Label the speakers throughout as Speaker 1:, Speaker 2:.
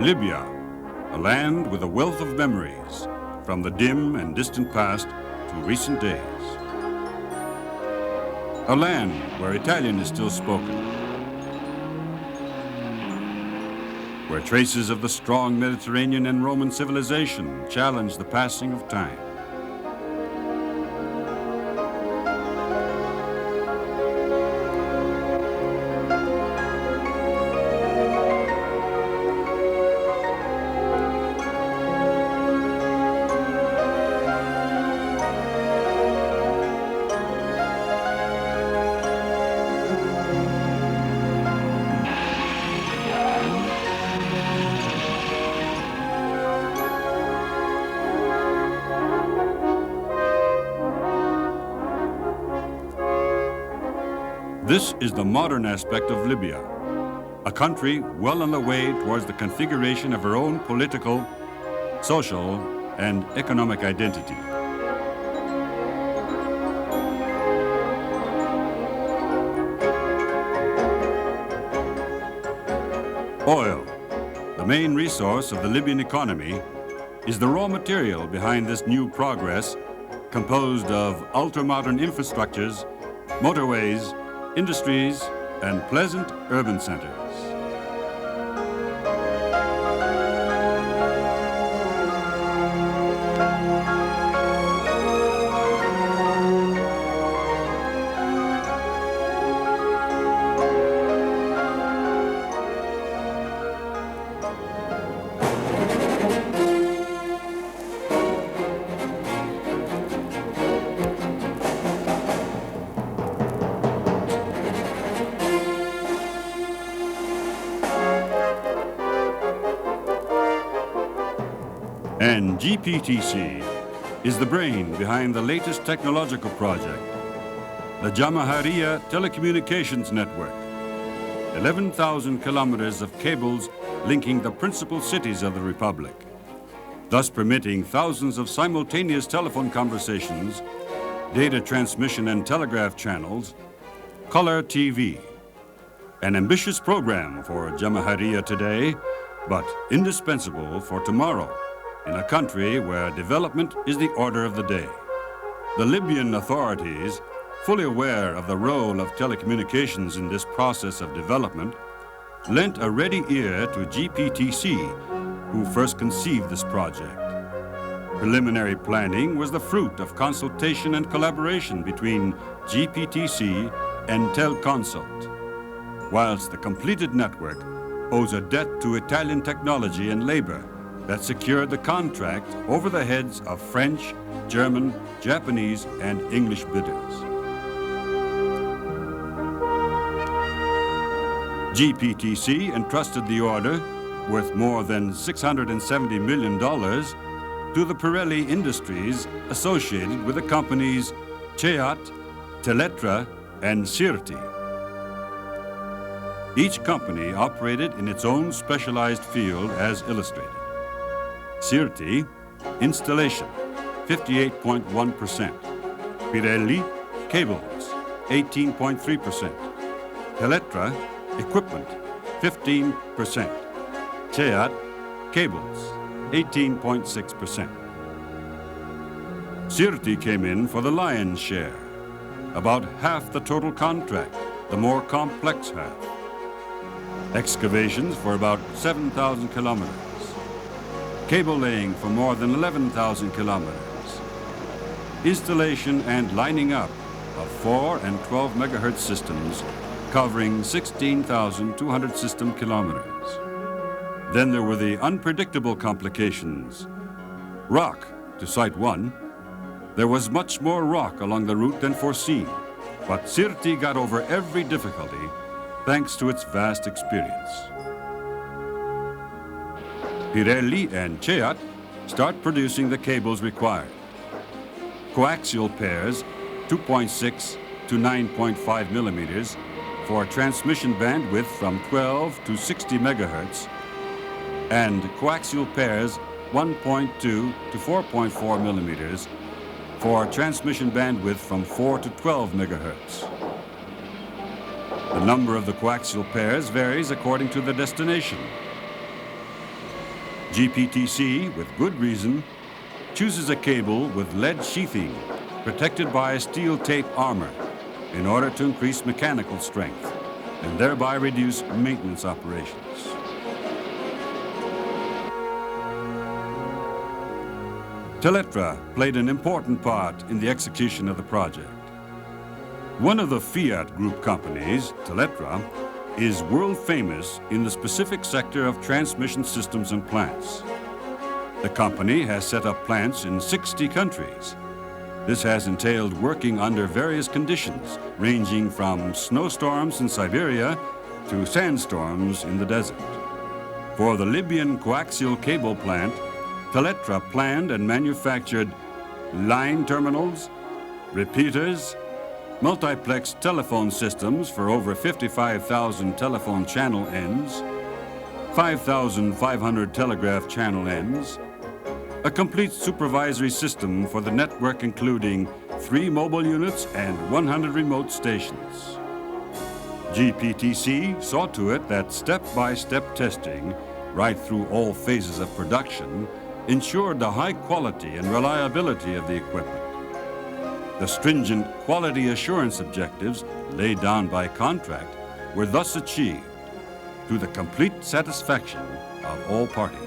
Speaker 1: Libya, a land with a wealth of memories, from the dim and distant past to recent days. A land where Italian is still spoken, where traces of the strong Mediterranean and Roman civilization challenge the passing of time. This is the modern aspect of Libya, a country well on the way towards the configuration of her own political, social, and economic identity. Oil, the main resource of the Libyan economy, is the raw material behind this new progress, composed of ultra-modern infrastructures, motorways, industries, and pleasant urban centers. And GPTC is the brain behind the latest technological project, the Jamahiriya Telecommunications Network, 11,000 kilometers of cables linking the principal cities of the Republic, thus permitting thousands of simultaneous telephone conversations, data transmission and telegraph channels, color TV. An ambitious program for Jamahiriya today, but indispensable for tomorrow, in a country where development is the order of the day. The Libyan authorities, fully aware of the role of telecommunications in this process of development, lent a ready ear to GPTC, who first conceived this project. Preliminary planning was the fruit of consultation and collaboration between GPTC and Telconsult, whilst the completed network owes a debt to Italian technology and labor that secured the contract over the heads of French, German, Japanese, and English bidders. GPTC entrusted the order, worth more than $670 million, to the Pirelli Industries associated with the companies COAX, Telecommunications, and Sirti. Each company operated in its own specialized field as illustrated. Sirti, installation, 58.1%. Pirelli, cables, 18.3%. Telecommunications, equipment, 15%. COAX, cables, 18.6%. Sirti came in for the lion's share, about half the total contract, the more complex half. Excavations for about 7,000 kilometers. Cable laying for more than 11,000 kilometers. Installation and lining up of 4 and 12 megahertz systems covering 16,200 system kilometers. Then there were the unpredictable complications. Rock, to cite one. There was much more rock along the route than foreseen, but Sirti got over every difficulty thanks to its vast experience. Pirelli and COAX start producing the cables required. Coaxial pairs, 2.6 to 9.5 millimeters, for transmission bandwidth from 12 to 60 megahertz, and coaxial pairs 1.2 to 4.4 millimeters for transmission bandwidth from 4 to 12 megahertz. The number of the coaxial pairs varies according to the destination. GPTC, with good reason, chooses a cable with lead sheathing protected by steel tape armor in order to increase mechanical strength and thereby reduce maintenance operations. Teletra played an important part in the execution of the project. One of the Fiat Group companies, Teletra, is world famous in the specific sector of transmission systems and plants. The company has set up plants in 60 countries. This has entailed working under various conditions, ranging from snowstorms in Siberia to sandstorms in the desert. For the Libyan coaxial cable plant, Teletra planned and manufactured line terminals, repeaters, multiplex telephone systems for over 55,000 telephone channel ends, 5,500 telegraph channel ends, a complete supervisory system for the network including 3 mobile units and 100 remote stations. GPTC saw to it that step-by-step testing, right through all phases of production, ensured the high quality and reliability of the equipment. The stringent quality assurance objectives laid down by contract were thus achieved to the complete satisfaction of all parties.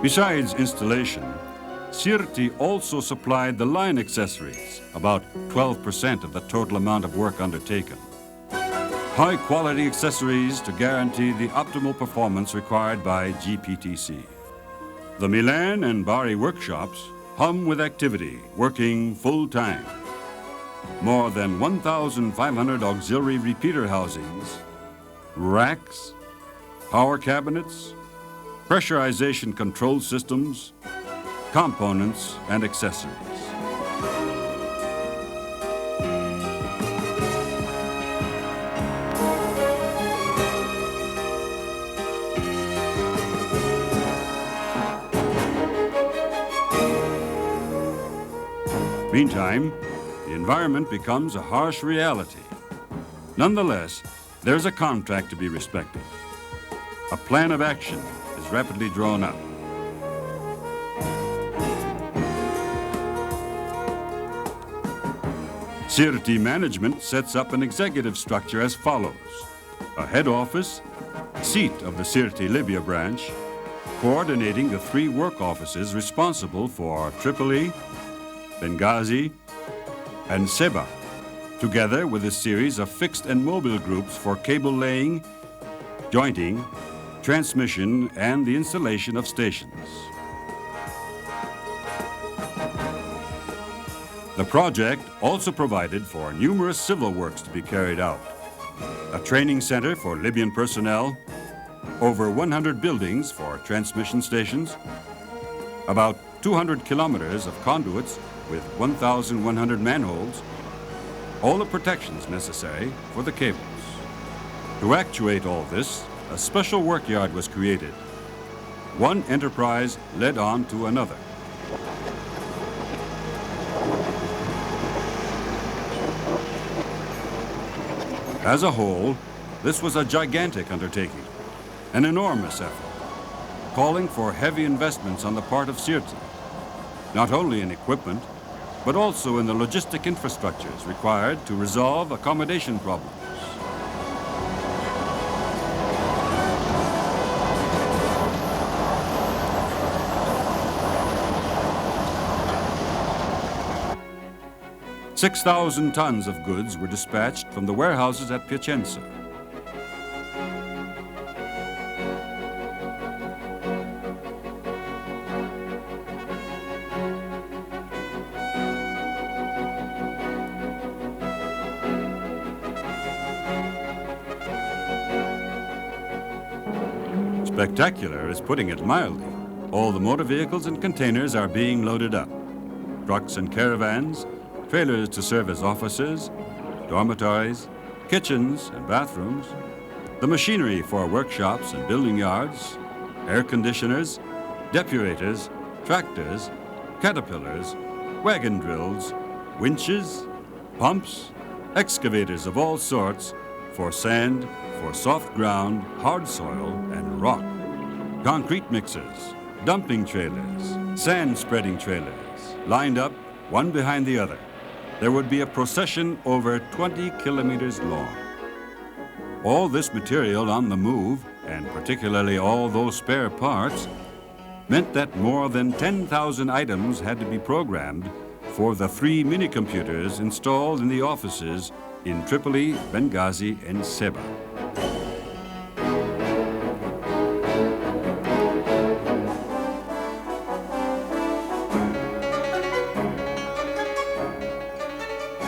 Speaker 1: Besides installation, Sirti also supplied the line accessories, about 12% of the total amount of work undertaken. High-quality accessories to guarantee the optimal performance required by GPTC. The Milan and Bari workshops hum with activity, working full-time. More than 1,500 auxiliary repeater housings, racks, power cabinets, pressurization control systems, components, and accessories. Meantime, the environment becomes a harsh reality. Nonetheless, there's a contract to be respected. A plan of action is rapidly drawn up. Sirti management sets up an executive structure as follows: a head office, seat of the Sirti Libya branch, coordinating the 3 work offices responsible for Tripoli, Benghazi, and Seba, together with a series of fixed and mobile groups for cable laying, jointing, transmission, and the installation of stations. The project also provided for numerous civil works to be carried out. A training center for Libyan personnel, over 100 buildings for transmission stations, about 200 kilometers of conduits with 1,100 manholes, all the protections necessary for the cables. To actuate all this, a special workyard was created. One enterprise led on to another. As a whole, this was a gigantic undertaking, an enormous effort, calling for heavy investments on the part of Sirti, not only in equipment, but also in the logistic infrastructures required to resolve accommodation problems. "6,000 tons of goods were dispatched from the warehouses at Piacenza. Spectacular is putting it mildly. All the motor vehicles and containers are being loaded up. Trucks and caravans, trailers to serve as offices, dormitories, kitchens and bathrooms, the machinery for workshops and building yards, air conditioners, depurators, tractors, caterpillars, wagon drills, winches, pumps, excavators of all sorts for sand, for soft ground, hard soil, and rock. Concrete mixers, dumping trailers, sand spreading trailers, lined up one behind the other. There would be a procession over 20 kilometers long. All this material on the move, and particularly all those spare parts, meant that more than 10,000 items had to be programmed for the 3 mini-computers installed in the offices in Tripoli, Benghazi, and Seba.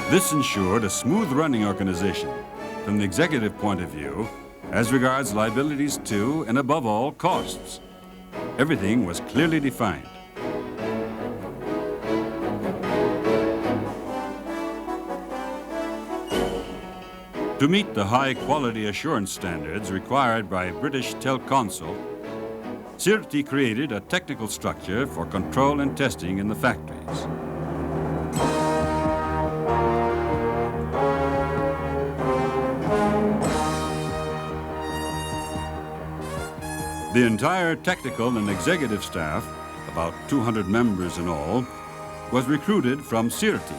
Speaker 1: This ensured a smooth-running organization from the executive point of view as regards liabilities to, and above all, costs. Everything was clearly defined. To meet the high quality assurance standards required by British Telconsult, Sirti created a technical structure for control and testing in the factories. The entire technical and executive staff, about 200 members in all, was recruited from Sirti,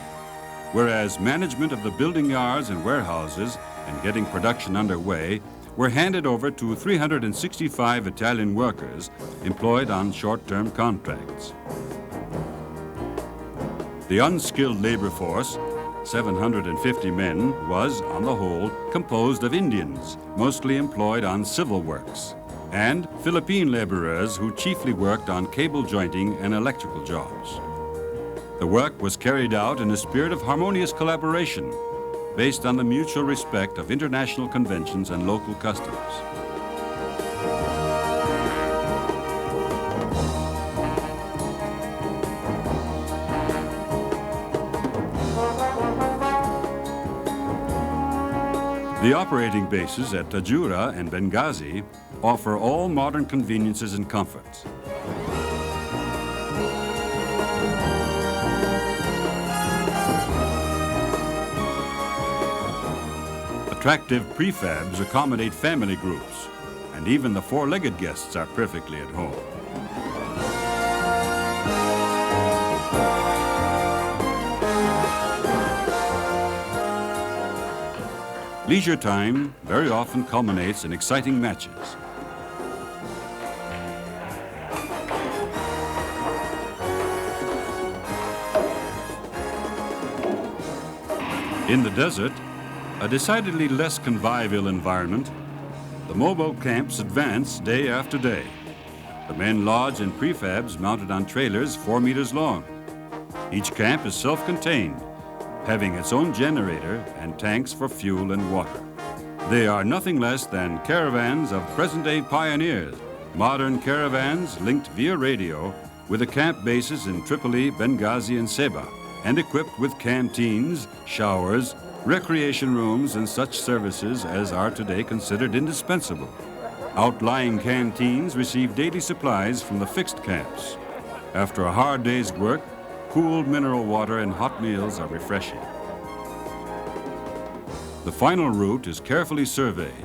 Speaker 1: whereas management of the building yards and warehouses and getting production underway were handed over to 365 Italian workers employed on short-term contracts. The unskilled labor force, 750 men, was, on the whole, composed of Indians, mostly employed on civil works, and Philippine laborers who chiefly worked on cable jointing and electrical jobs. The work was carried out in a spirit of harmonious collaboration based on the mutual respect of international conventions and local customs. The operating bases at Tajura and Benghazi offer all modern conveniences and comforts. Attractive prefabs accommodate family groups, and even the four-legged guests are perfectly at home. Leisure time very often culminates in exciting matches. In the desert, a decidedly less convivial environment, the mobile camps advance day after day. The men lodge in prefabs mounted on trailers 4 meters long. Each camp is self-contained, having its own generator and tanks for fuel and water. They are nothing less than caravans of present-day pioneers, modern caravans linked via radio with the camp bases in Tripoli, Benghazi, and Seba, and equipped with canteens, showers, recreation rooms, and such services as are today considered indispensable. Outlying canteens receive daily supplies from the fixed camps. After a hard day's work, cooled mineral water and hot meals are refreshing. The final route is carefully surveyed.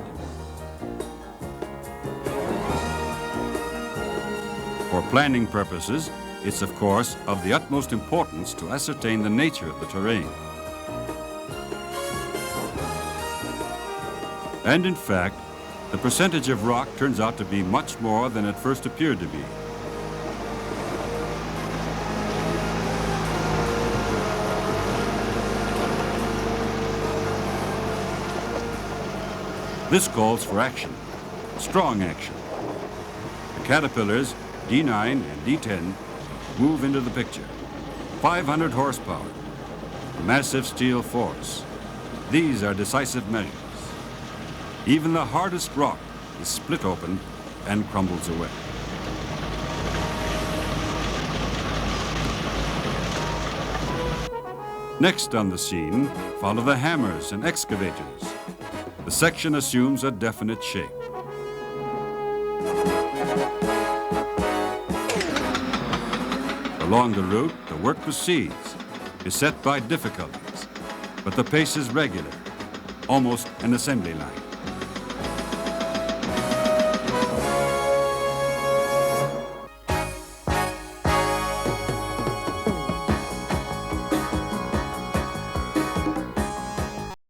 Speaker 1: For planning purposes, it's of course of the utmost importance to ascertain the nature of the terrain. And in fact, the percentage of rock turns out to be much more than it first appeared to be. This calls for action, strong action. The caterpillars, D9 and D10, move into the picture. 500 horsepower, a massive steel force. These are decisive measures. Even the hardest rock is split open and crumbles away. Next on the scene, follow the hammers and excavators. The section assumes a definite shape. Along the route, the work proceeds, beset by difficulties, but the pace is regular, almost an assembly line.